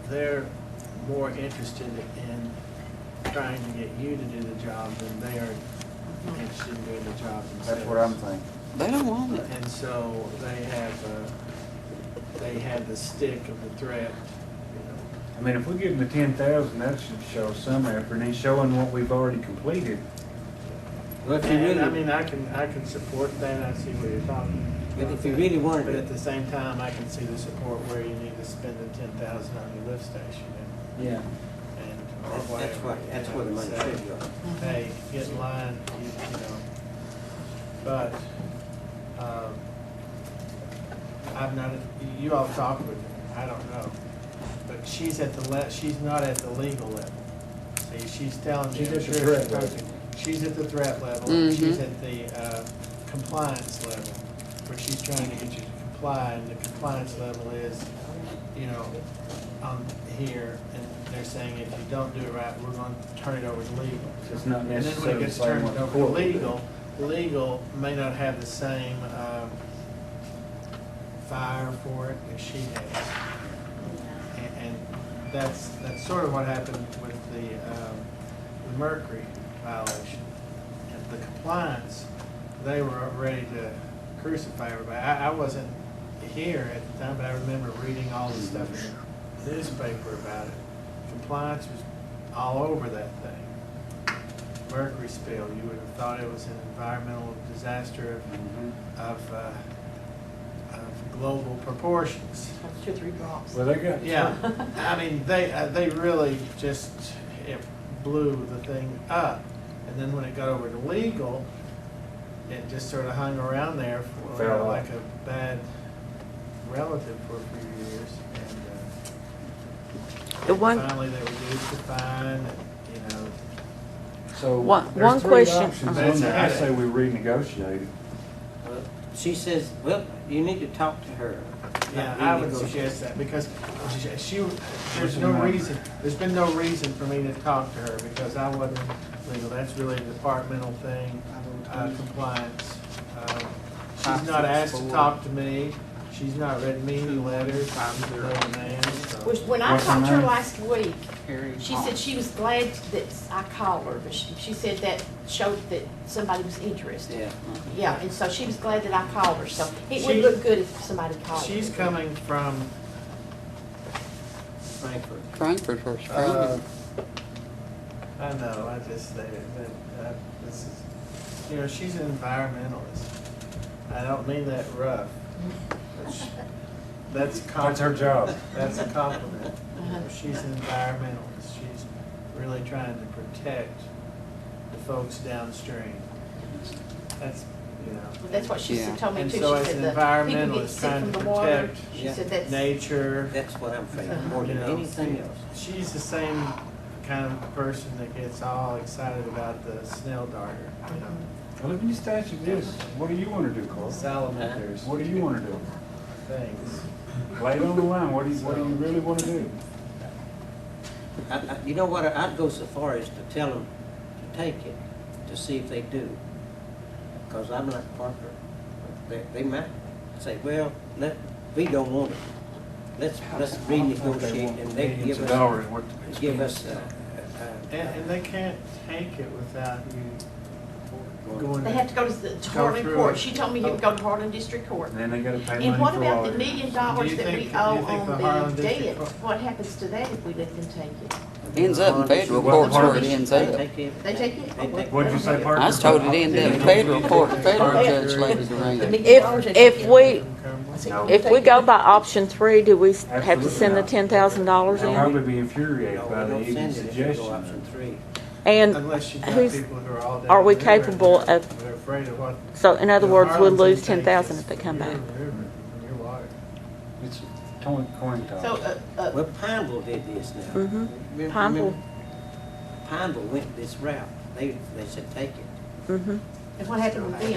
they're more interested in trying to get you to do the job than they are interested in doing the job themselves. That's what I'm thinking. They don't want it. And so they have the stick of the threat, I mean, if we give them the 10,000, that should show some effort, and he's showing what we've already completed. Well, if you And I really, mean, I can support that, I see where you're talking. but about if you that. really wanted But at to, the same time, I can see the support where you need to spend the 10,000 on your lift station Yeah. and, or that's whatever. what, that's you where the know, money say, should go. Hey, get in line, you know. But, I've not, you all talked with her, I don't know. But she's at she's not at the legal level. See, she's telling me. She's I'm at the sure threat she's level. posting- She's at the threat level, Mhm. she's at the compliance level, where she's trying to get you to comply, and the compliance level is, you know, on here, and they're saying if you don't do it right, we're gonna turn it over to legal. It's not And then when necessarily it the gets same turned what the over to court would do. legal may not have the same fire for it as she has. And that's sort of what happened with the mercury violation. And the compliance, they were ready to crucify everybody. I wasn't here at the time, but I remember reading all the stuff in the newspaper about it. Compliance was all over that thing. Mercury spill, you would have thought it was an environmental disaster of global proportions. That's 2 or 3 drops. Well, they got. Yeah, I mean, they really just, it blew the thing up. And then when it got over to legal, it just sort of hung around there for, Fell off. like a bad relative for a few years. And The one, finally they reduced the fine, and, you know, So One there's three question- options That's on there. I a say we renegotiate it. She says, well, you need to talk to her. yeah, not I would renegotiate. suggest that, because there's no reason, there's been no reason for me to talk to her, because I wasn't legal. That's really a departmental thing, compliance. She's not asked to talk to me. She's not read me any letters. She's no man, so. When I What's her talked to her name? last week, she said she was glad that I called her, but she said that showed that somebody was interested. Yeah. Yeah, and so she was glad that I called her, so it would She- look good if somebody called her. She's coming from, Frankfurt. Frankfurt first, I know, I just, this is, she's an environmentalist. I don't mean that rough. But that's a That's her compliment. job. That's a compliment. She's an environmentalist. She's really trying to protect the folks downstream. That's, That's what she Yeah. told me and too. so She as said an the people get environmentalist sick trying from to the water. protect She Yeah. said that's. nature. That's what I'm thinking, more than anything else. She's the same kind of person that gets all excited about the snail darter, Well, let me just ask you this. What do you want to do, Carl? salamanders, What do you want to do? things. Lay it on the line. What do you really want to do? You know what, I'd go so far as to tell them to take it, to see if they do. Because I'm like Parker. They might say, well, we don't want it. Let's renegotiate, and they Millions give of us, dollars worth of give expense. us, And they can't take it without you going. They have to go to the Harlan through Court. it. She told me he would go to Harlan District Court. And then they gotta pay And money what for about the $1 lawyers. million Do that you we think- owe do you think on the the Harlan debt? District Court- What happens to that if we let them take it? Ends up in federal What court, part where of it it? ends they up. take it. They take it? What'd you say, Parker? I was told it ended up in federal court, the federal judge levied the The rate. $1 million they take if it. we, No. if we go by option 3, do we have to send the Absolutely $10,000 I'll in? probably be infuriated No, by we the don't even send it if you go suggestion. option 3. And Unless you've got who's, people who are all down are we there and capable they're- of- They're afraid of what. so in other the words, we'll Harlan's lose intake 10,000 is if they for come your back. river, your water. It's a coin toss. So, Well, Pineville did this now. Mhm. Remember- Pineville. Pineville went this route. They said, take it. Mhm. and what happened with them?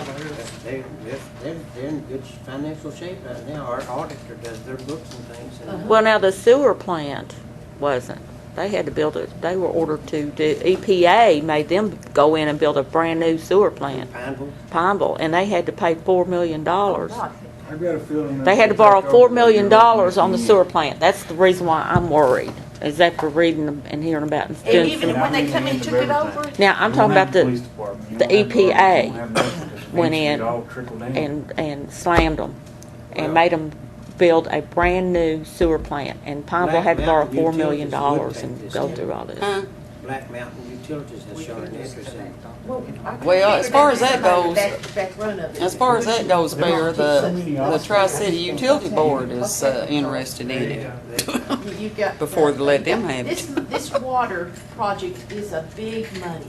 They're in good financial shape right now. Our auditor does their books and things. And Well, now the sewer plant wasn't. They had to build it, they were ordered to do, EPA made them go in and build a brand-new sewer plant, Pineville, Pineville, and they had to pay $4 million. God. I've got a feeling. They had to borrow $4 million on the sewer plant. That's the reason why I'm worried, is after reading them and hearing about it. And even when they come in and took it over? Now, I'm talking about Police the, department. You the don't have to- EPA you don't have nothing, 'cause went eventually in it all trickled down. and slammed them, and Well- made them build a brand-new sewer plant, and Pineville had to borrow $4 million and go through all this. Huh? Black Mountain Utilities has shown an interest in it. Well, as far as that goes, Back run of it. as far as that goes, Bear, the Tri-City Utility Board is interested in it You've got. before they let them have it. This water project is a big money,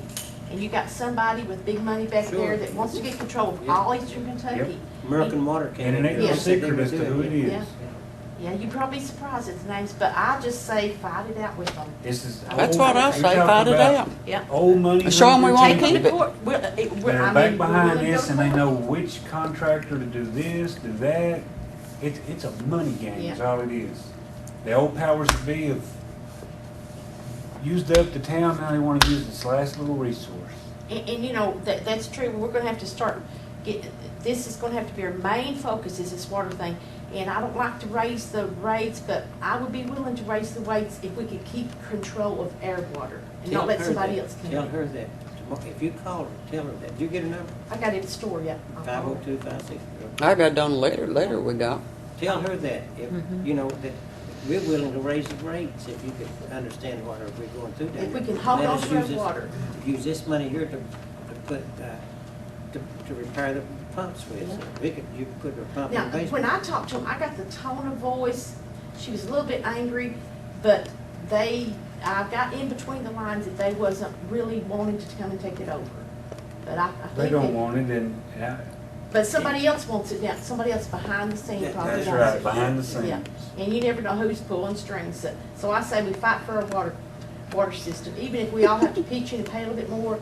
and you got somebody with big money back Sure. there that wants to get control of all eastern Kentucky. American Water came And in it ain't here no and said they secret were as to doing who it is. Yeah. Yeah, you'd probably be surprised at the names, but I just say fight it out with them. This is. That's old- what I we're say, talking fight it about out. Yeah. Old money. Show 'em we wanna hungry keep people it. Court, They're back behind this and they know which contractor to do this, do that. It's a money game, is Yeah. all it is. The old powers that be have used up the town, now they wanna use this last little resource. And you know, that's true, we're gonna have to start, this is gonna have to be our main focus is this water thing. And I don't like to raise the rates, but I would be willing to raise the rates if we could keep control of our water and Tell not let her somebody that. else come Tell in. her that. If you call her, tell her that. Did you get a number? I got it at the store, yeah. I'll call her. 502-56. I got done a letter we got. Tell her that, if, you know, that we're willing to raise the rates if you could understand what we're going through down If we there. can hold Let on us to our use this- water. Use this money here to put, to repair the pumps with. We could, you could put a pump in Now, the when basement. I talked to him, I got the tone of voice, she was a little bit angry, but I got in between the lines that they wasn't really wanting to come and take it over. But I They think don't that- want it, and, But somebody else wants it down, somebody else behind the scene probably wants that's it. right, behind the Yeah, scenes. and you never know who's pulling strings. So I say we fight for our water system, even if we all have to pitch in and pay a little bit more.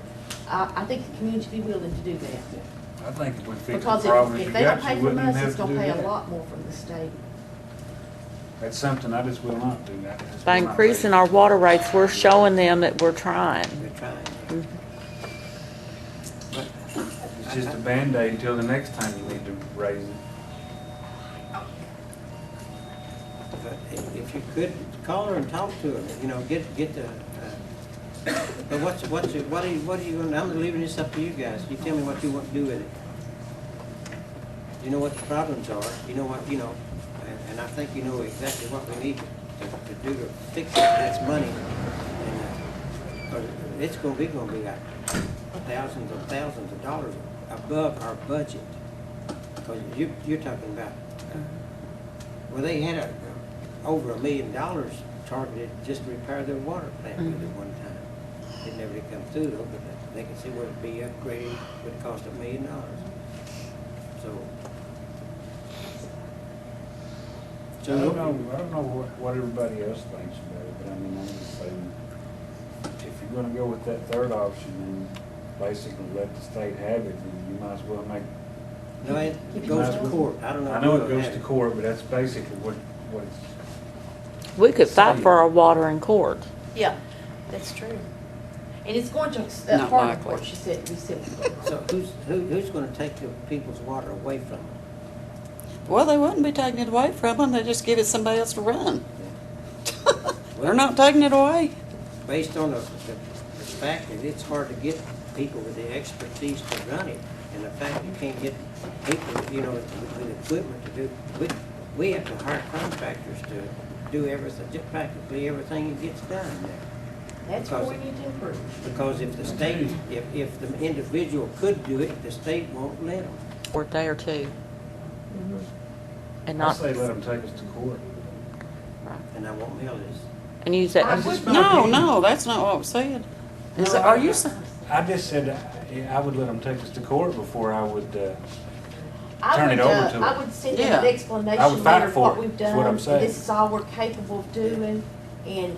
I think the community be willing to do that. I think if we fix the Because problems if you they don't got, pay you from wouldn't us, even it's have to gonna do pay a that. lot more from the state. That's something I just will not do. I just By will not increasing raise our water rates, we're showing them that we're trying. We're trying. But it. It's just a Band-Aid until the next time you need to raise it. But if you could, call her and talk to her, you know, get the, but what are you gonna, I'm leaving this up to you guys. You tell me what you want to do with it. You know what the problems are, you know what, you know, and I think you know exactly what we need to do to fix it. That's money. And, 'cause it's gonna be like thousands of dollars above our budget. Because you're talking about, well, they had over $1 million targeted just to repair their water plant at one time. It never did come through though, but they can see what it'd be upgraded, would cost $1 million. So. I don't know what everybody else thinks about it, but I mean, I'm just saying, if you're gonna go with that third option, then basically let the state have it, then you might as well make. No, it goes to court. I don't know. I know who it will goes have to court, but that's basically what it's. We could fight for our water in court. Yeah, that's true. And it's going to, Not part of likely. court, she said, we said. So who's gonna take the people's water away from them? Well, they wouldn't be taking it away from them, they just give it somebody else to run. They're not taking it away. Based on the fact that it's hard to get people with the expertise to run it, and the fact you can't get people, you know, with equipment to do, we have to hire contractors to do everything, just practically everything that gets done there. That's what we need to improve. Because if the state, if the individual could do it, the state won't let them. Or a day or two. And I not, say let them take us to court. And I won't mail this. and use that. No, that's not what was said. Is No, it, are you saying? I just said I would let them take us to court before I would, I turn it would, over to I them. would send them Yeah. an I explanation would fight letter of for what it, we've is done. what I'm and saying. This is all we're capable of doing, and,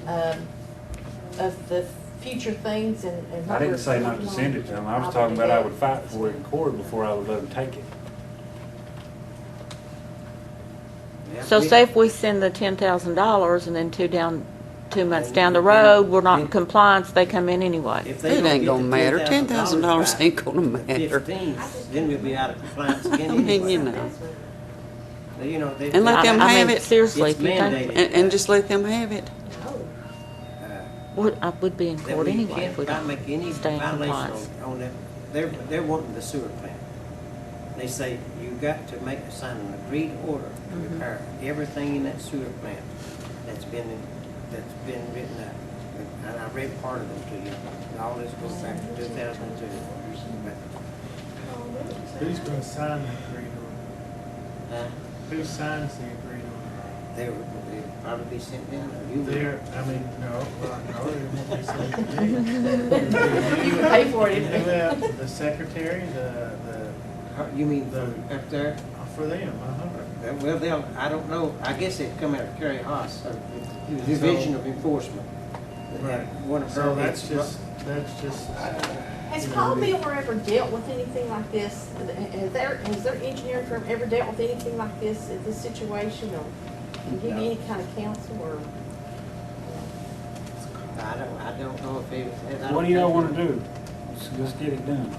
of the future things and I what didn't we're say not to working send on. it to them. I was talking about I would fight for it in court before I would let them take it. Yeah, So we- say if we send the $10,000 and then 2 months down the road, we're not in compliance, they come in anyway. If they It don't ain't get gonna the matter. $10,000 by ain't gonna the matter. 15th, then we'll be out of compliance again I mean, anyway. you know. You know, they. And let them I have mean, it. seriously, It's if you think, mandated. And just let them have it. I would be in That court we anyway can't if we don't make any stay in violation compliance. on that. They're wanting the sewer plant. They say you got to sign an agreed order to Mm-hmm. repair everything in that sewer plant that's been written up. And I read part of them to you. All this goes back to 2002. Who's gonna sign the agreed order? But, Who signs the agreed order? they'll probably be sent down. Or you will. There, I mean, no, well, no, it won't be sent to me. You can pay for it You if do that, the secretary, You mean up there? for them, Well, I don't know, I guess they'd come out of Kerry Haas, Division of Enforcement. Right. One of So her that's heads- just. Has you know, Paul the- Miller ever dealt with anything like this? Has their engineering firm ever dealt with anything like this, in this situation, or can give you any kind of counsel, or? I don't know if they. What do y'all want to do? Let's get it done.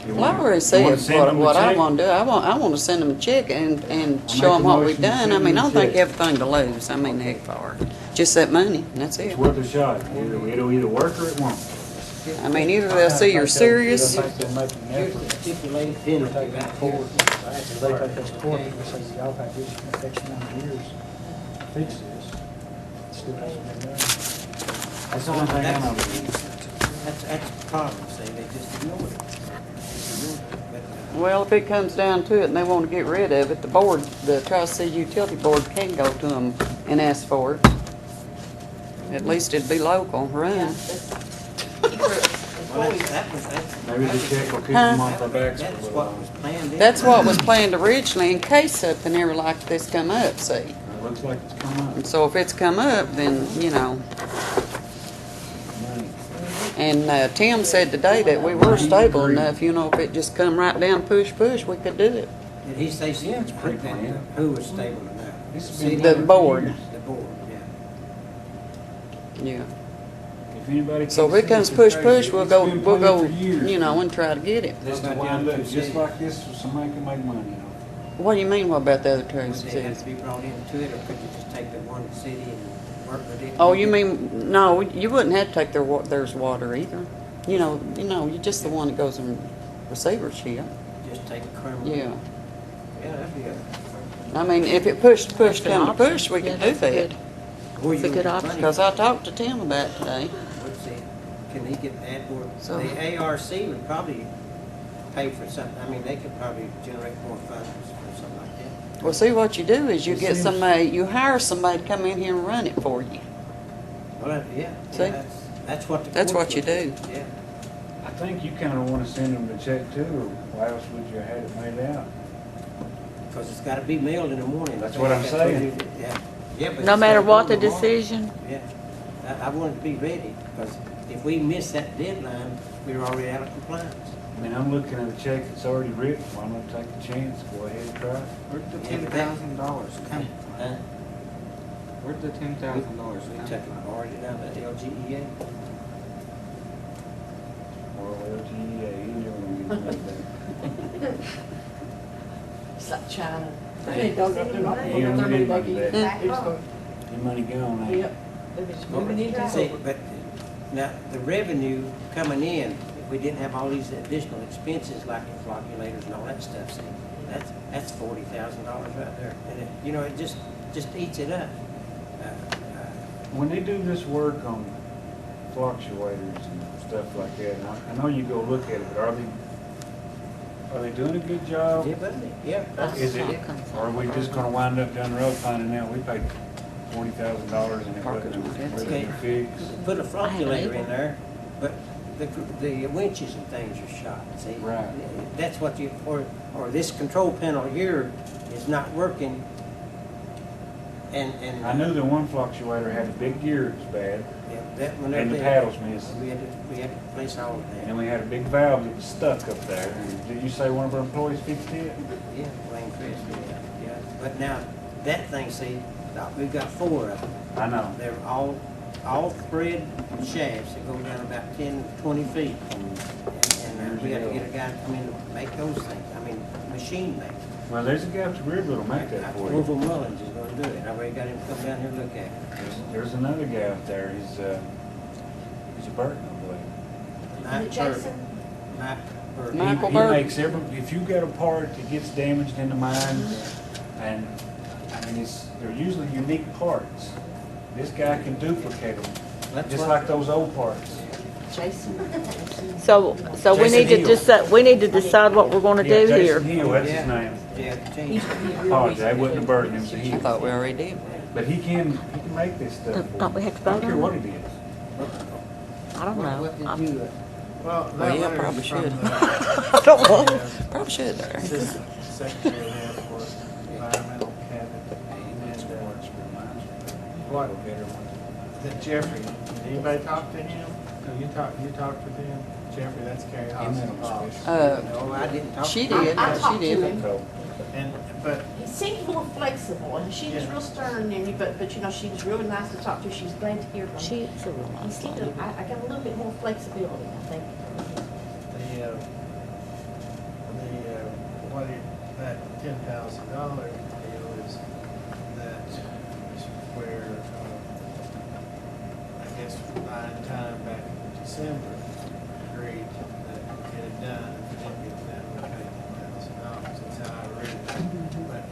You Well, I wanna- already you said wanna send them the what I check? want to do. I want to send them a check and show make them a what we've motion to done. I send mean, them I a don't think check. everything to lose. I mean, heck for it. Just that money, and that's It's it. worth a shot. It'll either work or it won't. I mean, either they'll see you're serious. I think they'll make an Here's effort. the stipulated penalty Take right it to here. court. If they take us to court, we say, y'all had this X amount of years to fix this. It still hasn't been done. That's the only thing I know. That's the problem, see, they just ignore it. Well, if it comes down to it and they want to get rid of it, the Tri-C Utility Board can go to them and ask for it. At least it'd be local, Yeah, right? that's- keep her Well, employees. Maybe the check will keep them off our backs for a That's little what while. was planned. That's what was planned originally in case something ever like this come up, see? It looks like it's come up. And so if it's come up, then, you know. Money. And Tim said today that we were stable enough, you know, if it just come right down, push, we could do it. Did he say Yeah, it's pretty planned. who was stable enough? This has City? been The planned for board. years. The board, yeah. Yeah. If anybody So if thinks it comes this is push, crazy, we'll it's go, been we'll planned go, for years. you know, and try to get it. This to wind up just like this, so somebody can make money off What do you mean, what about the other two Would they have cities? to be brought into it, or could you just take the one city and work with it? Oh, you mean, no, you wouldn't have to take theirs water either. You know, you're just the one that goes in receivership. Just take Cumberland? Yeah. Yeah, that'd be a. I mean, if it push That's an come to option. push, we Yeah, could do that's that. good. Where It's a you good want option. money Because I talked to Tim about it today. Let's see, can he get that, or So- the ARC would probably pay for something, I mean, they could probably generate more funds or something like that. Well, see, what you do is you It get seems- somebody, you hire somebody to come in here and run it for you. Well, yeah, See? that's what the. That's court what you would do. Yeah, it. I think you kinda wanna send them the check too, or why else would you have it made out? because it's gotta be mailed in the morning. That's what I'm saying. Yeah, yeah, but. No it's matter gotta what go the tomorrow. decision, Yeah, I want it to be ready, because if we miss that deadline, we're already out of compliance. I mean, I'm looking at a check that's already written, why not take the chance, go ahead and try it? Where'd the Yeah, but $10,000 come Huh? from? Where'd the $10,000 We come took it, from? borrowed it out of LGEA. Well, LGA, you know what I mean. It's like China. Yeah, we did money back. Back home. Your money gone, ain't it? Yep. They're just moving into See, it. but now, the revenue coming in, if we didn't have all these additional expenses like the flocculators and all that stuff, see, that's $40,000 right there. And it, you know, it just eats it up. When they do this work on fluctuators and stuff like that, and I know you go look at it, but are they doing a good job? Yeah, buddy, yeah. Is it, or are we just gonna wind up down the road finding out we paid $40,000 and it wasn't Okay. fixed? Put a flocculator in there, but the winches and things are shot, see? Right. That's what you, or this control panel here is not working, and. I knew the one fluctuator had a big gear that was bad, Yeah, that one and the there, paddles missing. we had to replace all of And that. then we had a big valve that was stuck up there. And did you say one of our employees fixed it? Yeah, Wayne Chris, yeah. But now, that thing, see, we've got 4 of them. I know. They're all thread shafts that go down about 10, 20 feet. And we gotta get a guy to come in and make those things, I mean, machine make. Well, there's a guy at the river that'll make that for you. Orville Mullins is gonna do it, I already got him to come down here and look at it. There's another guy out there. He's a Burton, I believe. Mike Jason? Mike Burton. Michael He Burton. makes if you got a part that gets damaged in the mine, and I mean, they're usually unique parts. This guy can duplicate them, That's just what- like those old parts. Jason. so we Jason need to Hill. decide, we need to decide what we're gonna Yeah, do Jason here. Hill, that's his Yeah. name. Yeah, He change. used to be a real Apologize, it estate wasn't a Burton, it was a I Hill. thought we already did. But he can make this stuff. for Don't you. we have to I don't vote care on what it? it is. I don't know. What I'm- did you, Well, Well, that yeah, letter's probably from should. the I don't know. Probably should there. Assistant Secretary of the Air Force Environmental Cabinet. What? That Jeffrey, did anybody talk to him? No, you talked with him? Jeffrey, that's Carrie Hobbs' boss. no, I didn't talk. She to him. did, I she talked to did. him. And, but He seemed more flexible, and she was Yeah. real stern, and but you know, she was really nice to talk to. She was glad to hear from She him. is a real He nice seemed lady. to, I got a little bit more flexibility, I think. what that $10,000 deal is, that is where, I guess, buying time back in December, agreed that we get it done. If we didn't get it done, we pay $10,000. That's how I read it. But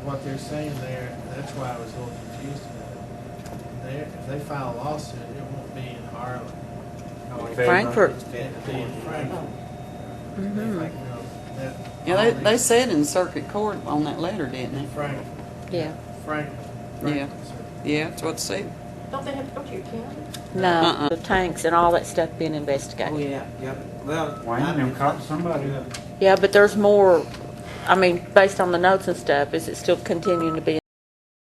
what they're saying there, that's why I was a little confused about it. If they file a lawsuit, it won't be in Harlan. Frankfurt. It'll be in Frankfurt. Mhm. They think, that Yeah, all they these- said in circuit court on that letter, didn't they? Frank, Yeah. Frank. Yeah. Yeah, that's what it said. Don't they have to go to your county? No, the tanks and all that stuff being investigated. Oh, yeah, yeah, well. Wayne, them caught somebody. Yeah, but there's more, I mean, based on the notes and stuff, is it still continuing to be